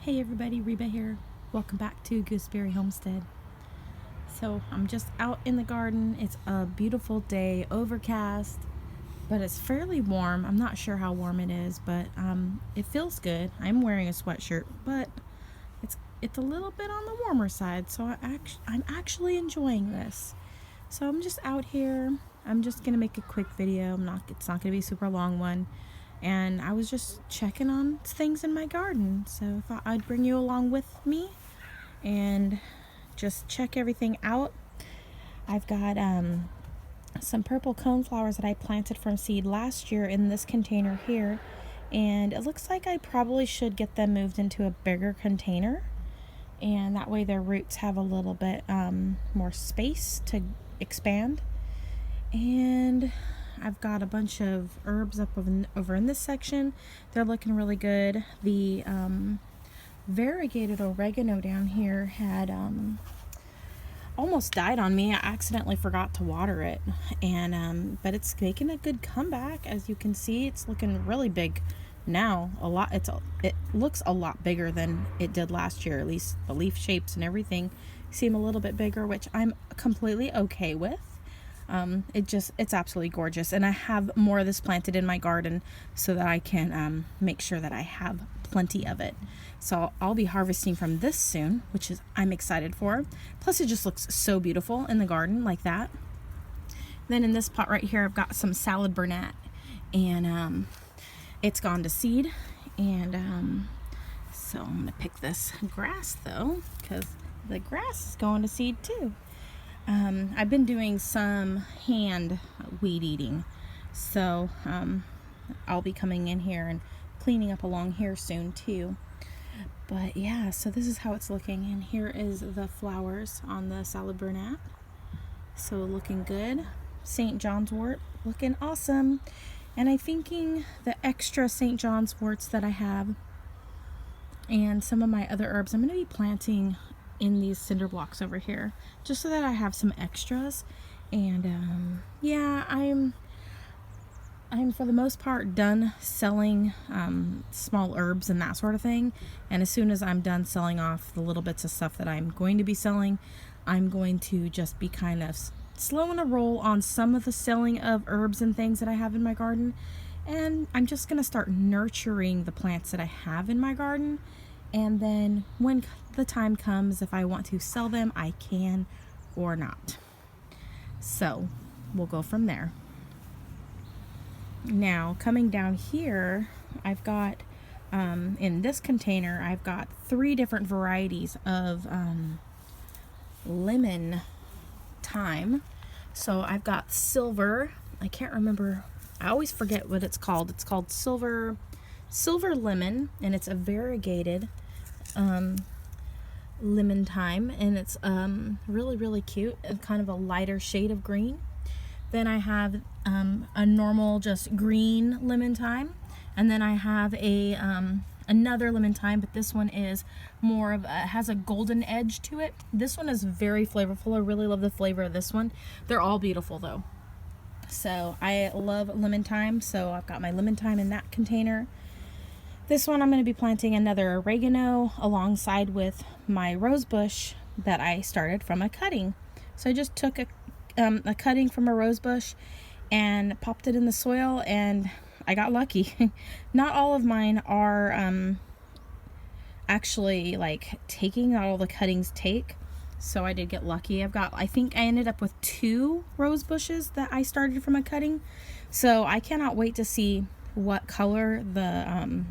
Hey everybody, Reba here. Welcome back to Gooseberry Homestead. So I'm just out in the garden. It's a beautiful day, overcast, but it's fairly warm. I'm not sure how warm it is, but it feels good. I'm wearing a sweatshirt, but it's a little bit on the warmer side, so I'm actually enjoying this. So I'm just out here. I'm just gonna make a quick video. It's not gonna be a super long one. And I was just checking on things in my garden, so I thought I'd bring you along with me and just check everything out. I've got some purple coneflowers that I planted from seed last year in this container here, and it looks like I probably should get them moved into a bigger container, and that way their roots have a little bit more space to expand. And I've got a bunch of herbs up over in this section. They're looking really good. The variegated oregano down here had almost died on me. I accidentally forgot to water it, and but it's making a good comeback. As you can see, it's looking really big now. It looks a lot bigger than it did last year. At least the leaf shapes and everything seem a little bit bigger, which I'm completely okay with. It's absolutely gorgeous, and I have more of this planted in my garden so that I can make sure that I have plenty of it. So I'll be harvesting from this soon, which I'm excited for. Plus it just looks so beautiful in the garden like that. Then in this pot right here I've got some salad burnet, and it's gone to seed, and so I'm gonna pick this grass though, because the grass is going to seed too. I've been doing some hand weed eating, so I'll be coming in here and cleaning up along here soon too. But yeah, so this is how it's looking, and here is the flowers on the salad burnet. So looking good. St. John's wort looking awesome. And I'm thinking the extra St. John's worts that I have and some of my other herbs I'm going to be planting in these cinder blocks over here, just so that I have some extras. And yeah, I'm for the most part done selling small herbs and that sort of thing, and as soon as I'm done selling off the little bits of stuff that I'm going to be selling, I'm going to just be kind of slowing a roll on some of the selling of herbs and things that I have in my garden, and I'm just gonna start nurturing the plants that I have in my garden. And then when the time comes, if I want to sell them, I can or not. So we'll go from there. Now coming down here, I've got in this container I've got 3 different varieties of lemon thyme. So I've got silver, I can't remember, I always forget what it's called. It's called silver lemon, and it's a variegated lemon thyme, and it's really cute. It's kind of a lighter shade of green. Then I have a normal just green lemon thyme, and then I have a another lemon thyme, but this one is more of has a golden edge to it. This one is very flavorful. I really love the flavor of this one. They're all beautiful though. So I love lemon thyme, so I've got my lemon thyme in that container. This one I'm going to be planting another oregano alongside with my rose bush that I started from a cutting. So I just took a cutting from a rose bush and popped it in the soil, and I got lucky. Not all of mine are actually like taking, not all the cuttings take. So I did get lucky. I think I ended up with 2 rose bushes that I started from a cutting. So I cannot wait to see what color the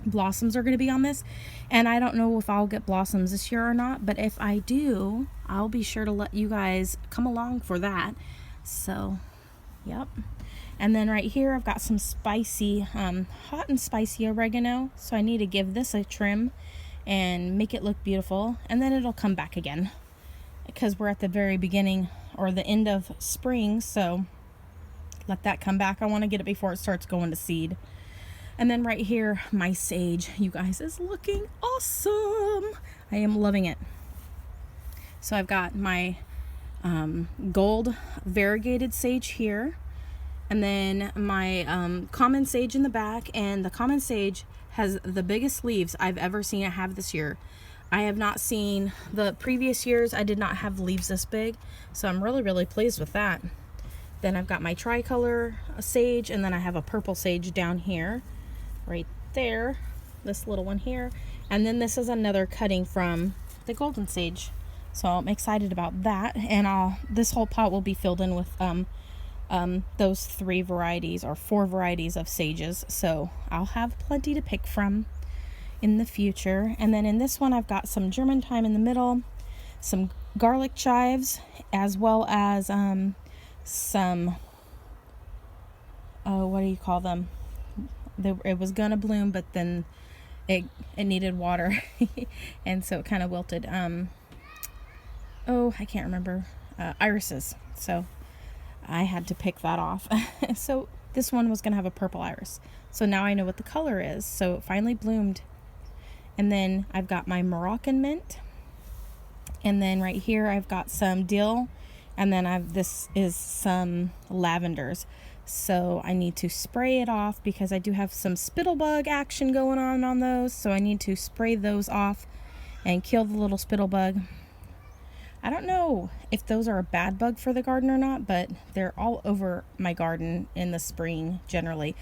blossoms are going to be on this. And I don't know if I'll get blossoms this year or not, but if I do, I'll be sure to let you guys come along for that. So, yep. And then right here, I've got some spicy, hot and spicy oregano. So I need to give this a trim and make it look beautiful, and then it'll come back again because we're at the very beginning or the end of spring, so let that come back. I want to get it before it starts going to seed. And then right here, my sage, you guys, is looking awesome. I am loving it. So I've got my gold variegated sage here, And then my common sage in the back, and the common sage has the biggest leaves I've ever seen it have this year. I have not seen the previous years. I did not have leaves this big, so I'm really, really pleased with that. Then I've got my tricolor sage, and then I have a purple sage down here, right there, this little one here. And then this is another cutting from the golden sage. So I'm excited about that. And this whole pot will be filled in with those 3 varieties or 4 varieties of sages. So I'll have plenty to pick from in the future. And then in this one, I've got some German thyme in the middle, some garlic chives, as well as some, what do you call them? It was gonna bloom, but then it needed water and so it kind of wilted. I can't remember. Irises. So I had to pick that off. So this one was gonna have a purple iris. So now I know what the color is. So it finally bloomed. And then I've got my Moroccan mint. And then right here I've got some dill. And then this is some lavenders. So I need to spray it off because I do have some spittlebug action going on those. So I need to spray those off and kill the little spittlebug. I don't know if those are a bad bug for the garden or not, but they're all over my garden in the spring generally.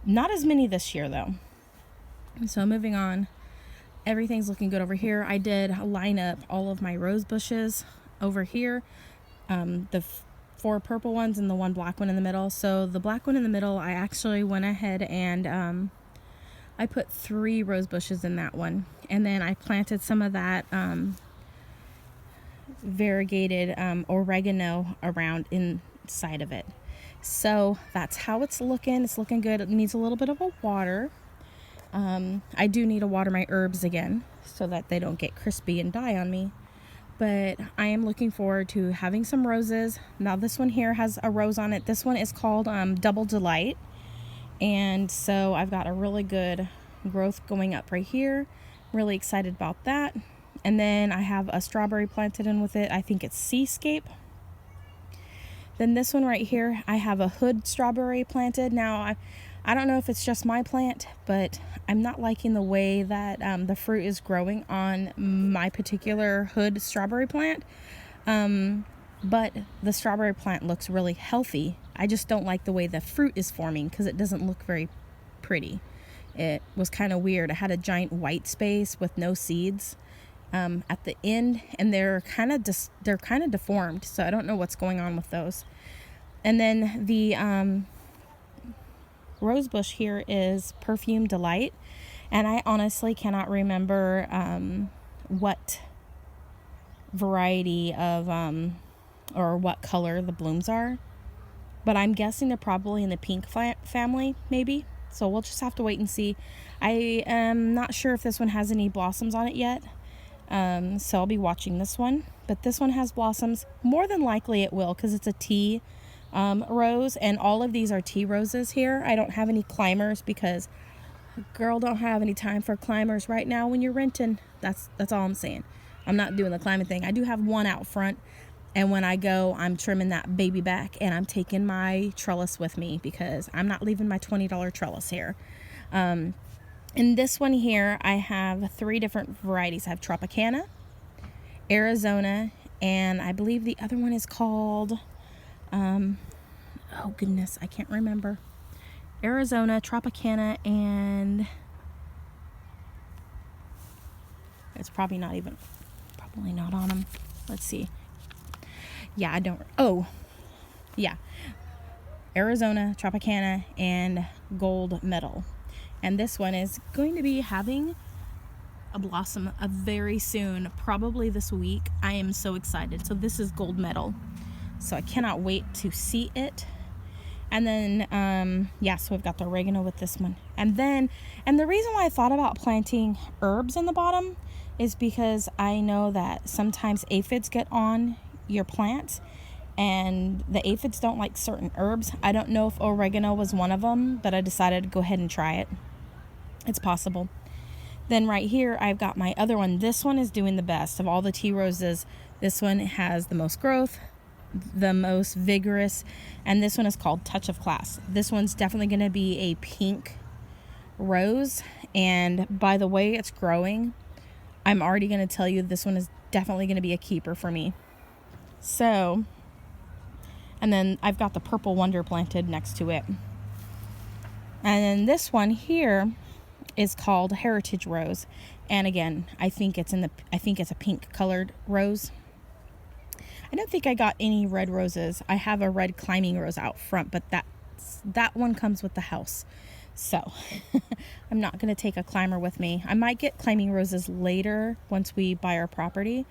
Not as many this year though. So moving on, everything's looking good over here. I did line up all of my rose bushes over here. The 4 purple ones and the 1 black one in the middle. So the black one in the middle, I actually went ahead and I put 3 rose bushes in that one. And then I planted some of that variegated oregano around inside of it. So that's how it's looking. It's looking good. It needs a little bit of a water. I do need to water my herbs again so that they don't get crispy and die on me. But I am looking forward to having some roses. Now this one here has a rose on it. This one is called Double Delight. And so I've got a really good growth going up right here. Really excited about that. And then I have a strawberry planted in with it. I think it's Seascape. Then this one right here, I have a hood strawberry planted. Now I don't know if it's just my plant, but I'm not liking the way that the fruit is growing on my particular hood strawberry plant. But the strawberry plant looks really healthy. I just don't like the way the fruit is forming because it doesn't look very pretty. It was kind of weird. I had a giant white space with no seeds at the end, and they're kind of deformed. So I don't know what's going on with those. And then the rose bush here is Perfume Delight, and I honestly cannot remember what variety of or what color the blooms are, but I'm guessing they're probably in the pink family maybe. So we'll just have to wait and see. I am not sure if this one has any blossoms on it yet, so I'll be watching this one. But this one has blossoms. More than likely it will, because it's a tea rose, and all of these are tea roses here. I don't have any climbers because girl don't have any time for climbers right now when you're renting. That's all I'm saying. I'm not doing the climbing thing. I do have one out front, and when I go, I'm trimming that baby back, and I'm taking my trellis with me because I'm not leaving my $20 trellis here. In this one here, I have 3 different varieties. I have Tropicana, Arizona, and I believe the other one is called oh goodness, I can't remember. Arizona, Tropicana, and it's probably not on them. Let's see. Yeah, I don't. Oh, yeah. Arizona, Tropicana, and Gold Medal. And this one is going to be having a blossom very soon, probably this week. I am so excited. So this is Gold Medal. So I cannot wait to see it. And then, so we've got the oregano with this one. And the reason why I thought about planting herbs in the bottom is because I know that sometimes aphids get on your plants, and the aphids don't like certain herbs. I don't know if oregano was one of them, but I decided to go ahead and try it. It's possible. Then right here, I've got my other one. This one is doing the best of all the tea roses. This one has the most growth, the most vigorous, and this one is called Touch of Class. This one's definitely going to be a pink rose, and by the way it's growing, I'm already going to tell you this one is definitely going to be a keeper for me. So, and then I've got the Purple Wonder planted next to it. And then this one here is called Heritage Rose. And again, I think it's a pink colored rose. I don't think I got any red roses. I have a red climbing rose out front, but that one comes with the house. So I'm not going to take a climber with me. I might get climbing roses later once we buy our property,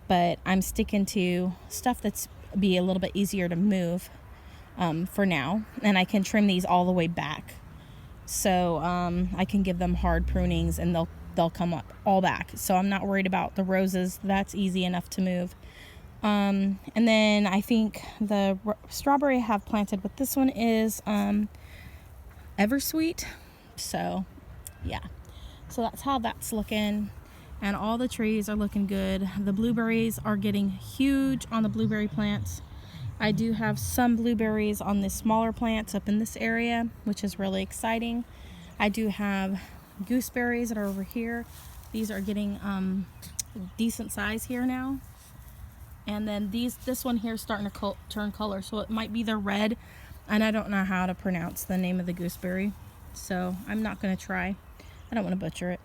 but I'm sticking to stuff that's be a little bit easier to move for now. And I can trim these all the way back. So I can give them hard prunings and they'll come up all back. So I'm not worried about the roses. That's easy enough to move. And then I think the strawberry I have planted with this one is Eversweet. So yeah, so that's how that's looking, and all the trees are looking good. The blueberries are getting huge on the blueberry plants. I do have some blueberries on the smaller plants up in this area, which is really exciting. I do have gooseberries that are over here. These are getting decent size here now. And then this one here is starting to turn color, so it might be the red, and I don't know how to pronounce the name of the gooseberry, so I'm not going to try. I don't want to butcher it.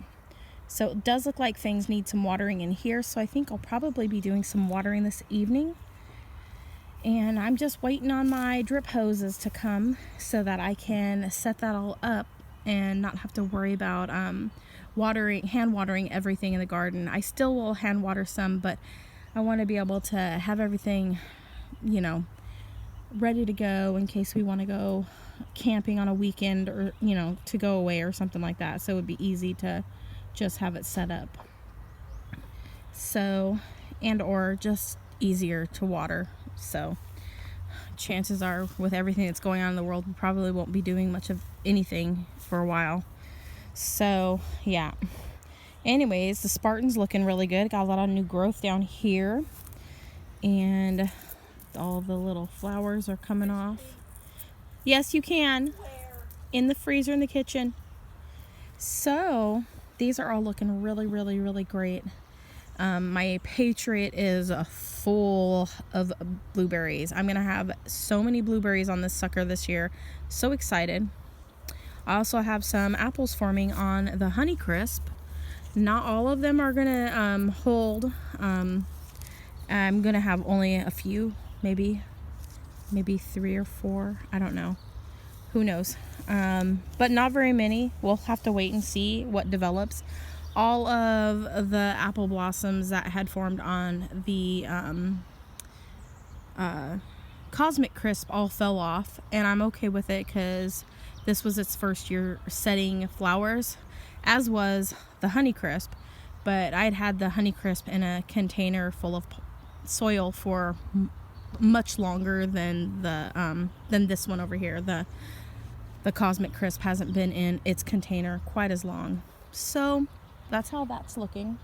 So it does look like things need some watering in here, so I think I'll probably be doing some watering this evening. And I'm just waiting on my drip hoses to come so that I can set that all up and not have to worry about hand watering everything in the garden. I still will hand water some, but I want to be able to have everything, ready to go in case we want to go camping on a weekend or, to go away or something like that. So it would be easy to just have it set up. So, or just easier to water. So chances are with everything that's going on in the world, we probably won't be doing much of anything for a while. So yeah. Anyways, the Spartan's looking really good. Got a lot of new growth down here. And all the little flowers are coming off. Yes, you can. In the freezer in the kitchen. So, these are all looking really, really, really great. My Patriot is full of blueberries. I'm going to have so many blueberries on this sucker this year. So excited. I also have some apples forming on the Honeycrisp. Not all of them are going to hold. I'm going to have only a few, maybe 3 or 4. I don't know. Who knows? But not very many. We'll have to wait and see what develops. All of the apple blossoms that had formed on the Cosmic Crisp all fell off, and I'm okay with it because this was its first year setting flowers, as was the Honeycrisp. But I'd had the Honeycrisp in a container full of soil for much longer than this one over here. The Cosmic Crisp hasn't been in its container quite as long. So that's how that's looking.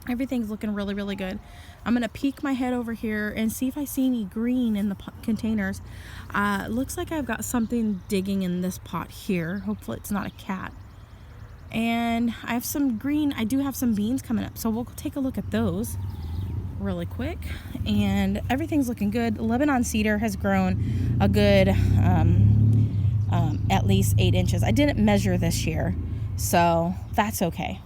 Everything's looking really, really good. I'm going to peek my head over here and see if I see any green in the containers. Looks like I've got something digging in this pot here. Hopefully it's not a cat. And I have some green. I do have some beans coming up, so we'll take a look at those really quick. And everything's looking good. Lebanon cedar has grown a good at least 8 inches. I didn't measure this year, so that's okay.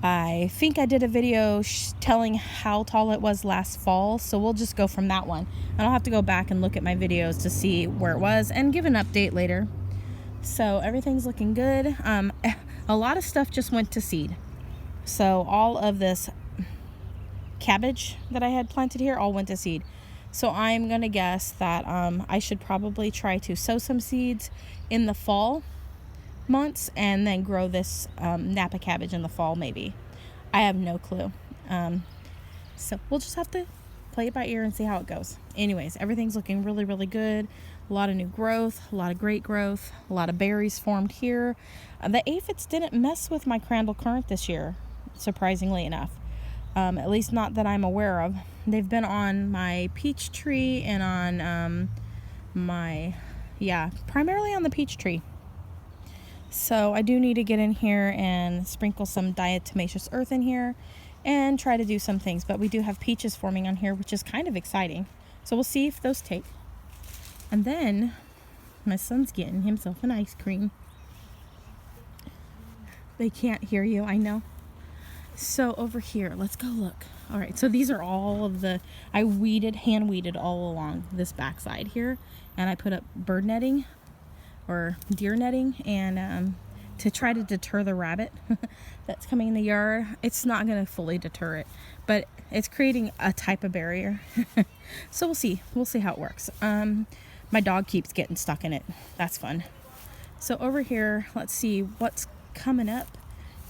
I think I did a video telling how tall it was last fall, so we'll just go from that one. And I'll have to go back and look at my videos to see where it was and give an update later. So everything's looking good. A lot of stuff just went to seed. So all of this cabbage that I had planted here all went to seed. So I'm going to guess that I should probably try to sow some seeds in the fall months and then grow this Napa cabbage in the fall maybe. I have no clue. So we'll just have to play it by ear and see how it goes. Anyways, everything's looking really, really good. A lot of new growth, a lot of great growth, a lot of berries formed here. The aphids didn't mess with my Crandall currant this year, surprisingly enough. At least not that I'm aware of. They've been on my peach tree and on primarily on the peach tree. So I do need to get in here and sprinkle some diatomaceous earth in here and try to do some things. But we do have peaches forming on here, which is kind of exciting. So we'll see if those take. And then my son's getting himself an ice cream. They can't hear you, I know. So over here, let's go look. All right, so these are all of the, I hand weeded all along this backside here. And I put up bird netting or deer netting, and to try to deter the rabbit that's coming in the yard. It's not going to fully deter it, but it's creating a type of barrier. So we'll see how it works. My dog keeps getting stuck in it. That's fun. So over here, let's see what's coming up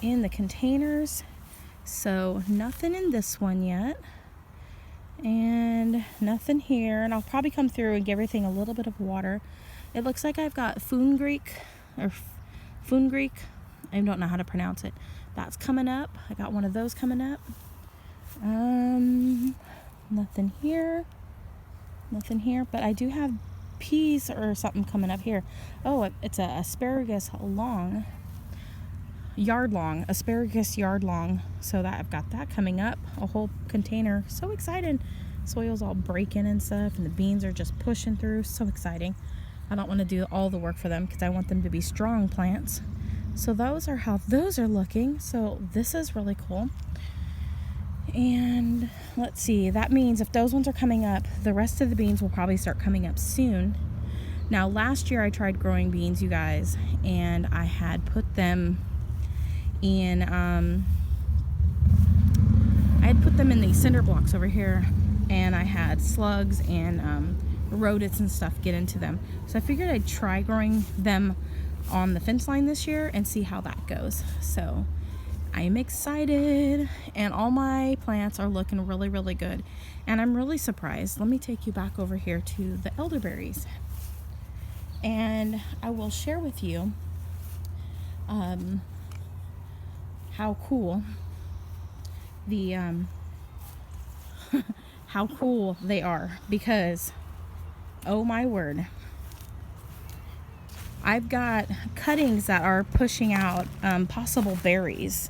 in the containers. So nothing in this one yet, and nothing here. And I'll probably come through and give everything a little bit of water. It looks like I've got fungreek. I don't know how to pronounce it. That's coming up. I got one of those coming up. Nothing here. Nothing here. But I do have peas or something coming up here. Oh, it's a asparagus yard long. So that I've got that coming up. A whole container. So excited. Soil's all breaking and stuff, and the beans are just pushing through. So exciting. I don't want to do all the work for them because I want them to be strong plants. So those are how those are looking. So this is really cool. And let's see, that means if those ones are coming up, the rest of the beans will probably start coming up soon. Now last year I tried growing beans, you guys, and I had put them in these cinder blocks over here, and I had slugs and rodents and stuff get into them. So I figured I'd try growing them on the fence line this year and see how that goes. So I'm excited, and all my plants are looking really, really good. And I'm really surprised. Let me take you back over here to the elderberries, and I will share with you how cool how cool they are, because oh my word, I've got cuttings that are pushing out possible berries.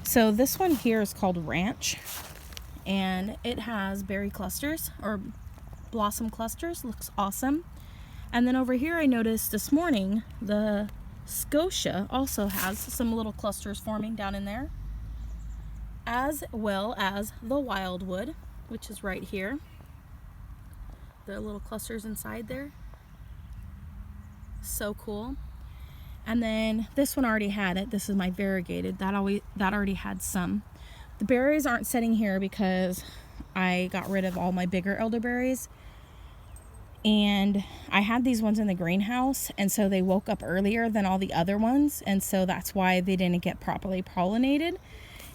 So this one here is called Ranch, and it has berry clusters or blossom clusters. Looks awesome. And then over here I noticed this morning the Scotia also has some little clusters forming down in there, as well as the Wildwood, which is right here. The little clusters inside there. So cool. And then this one already had it. This is my variegated. That already had some. The berries aren't sitting here because I got rid of all my bigger elderberries. And I had these ones in the greenhouse, and so they woke up earlier than all the other ones, and so that's why they didn't get properly pollinated,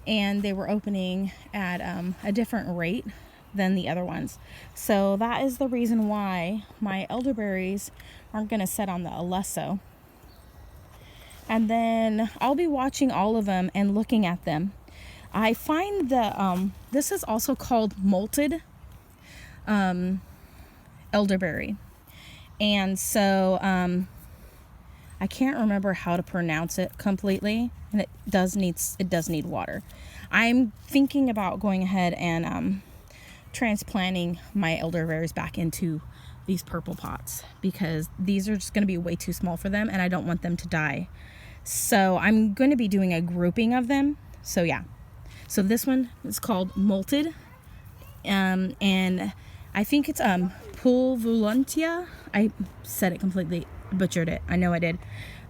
and they were opening at a different rate than the other ones. So that is the reason why my elderberries aren't going to sit on the Alesso. And then I'll be watching all of them and looking at them. I find the this is also called Molted Elderberry, and so I can't remember how to pronounce it completely, and it does need water. I'm thinking about going ahead and transplanting my elderberries back into these purple pots, because these are just going to be way too small for them, and I don't want them to die. So I'm going to be doing a grouping of them. So yeah, so this one is called Molted, and I think it's Pulvulentia. I said it completely butchered it. I know I did.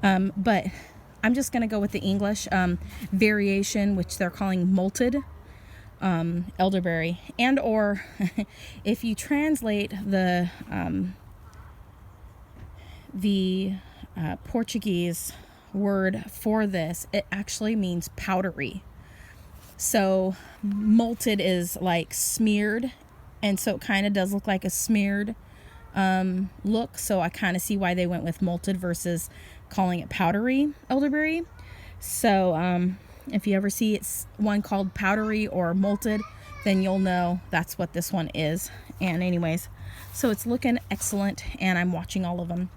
But I'm just going to go with the English variation, which they're calling Molted Elderberry. And or if you translate the Portuguese word for this, it actually means powdery. So molted is like smeared, and so it kind of does look like a smeared look. So I kind of see why they went with molted versus calling it powdery elderberry. So If you ever see it's one called powdery or molted, then you'll know that's what this one is. And anyways, so it's looking excellent, and I'm watching all of them.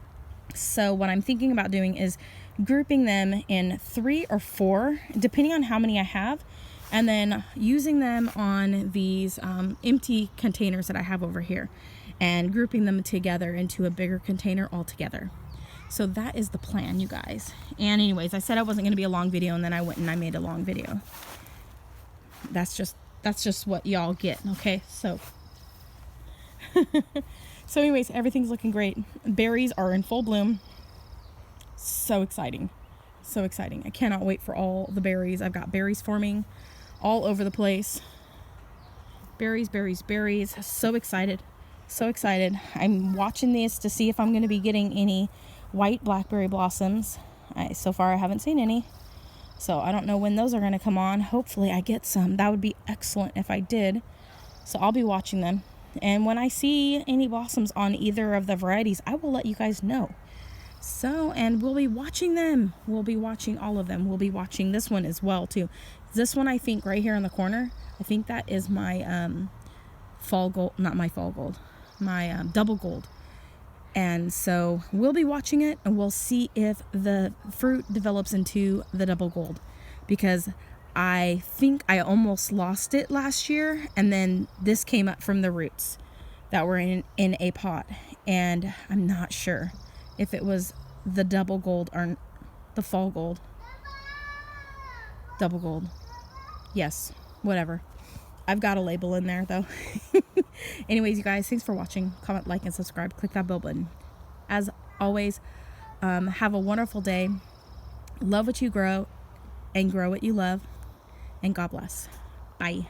So what I'm thinking about doing is grouping them in 3 or 4, depending on how many I have, and then using them on these empty containers that I have over here, and grouping them together into a bigger container altogether. So that is the plan, you guys. And anyways, I said I wasn't going to be a long video, and then I went and I made a long video. That's just what y'all get, okay? So so anyways, everything's looking great. Berries are in full bloom. So exciting. So exciting. I cannot wait for all the berries. I've got berries forming all over the place. Berries, berries, berries. So excited. So excited. I'm watching this to see if I'm going to be getting any white blackberry blossoms. So far I haven't seen any. So I don't know when those are going to come on. Hopefully I get some. That would be excellent if I did. So I'll be watching them. And when I see any blossoms on either of the varieties, I will let you guys know. So, and we'll be watching them. We'll be watching all of them. We'll be watching this one as well too. This one, I think right here in the corner, I think that is my fall gold, not my fall gold, my double gold. And so we'll be watching it, and we'll see if the fruit develops into the double gold, because I think I almost lost it last year, and then this came up from the roots that were in a pot, and I'm not sure if it was the double gold or the fall gold. Double gold. Yes, whatever. I've got a label in there though. Anyways, you guys, thanks for watching. Comment, like, and subscribe. Click that bell button. As always, have a wonderful day. Love what you grow, and grow what you love. And God bless. Bye.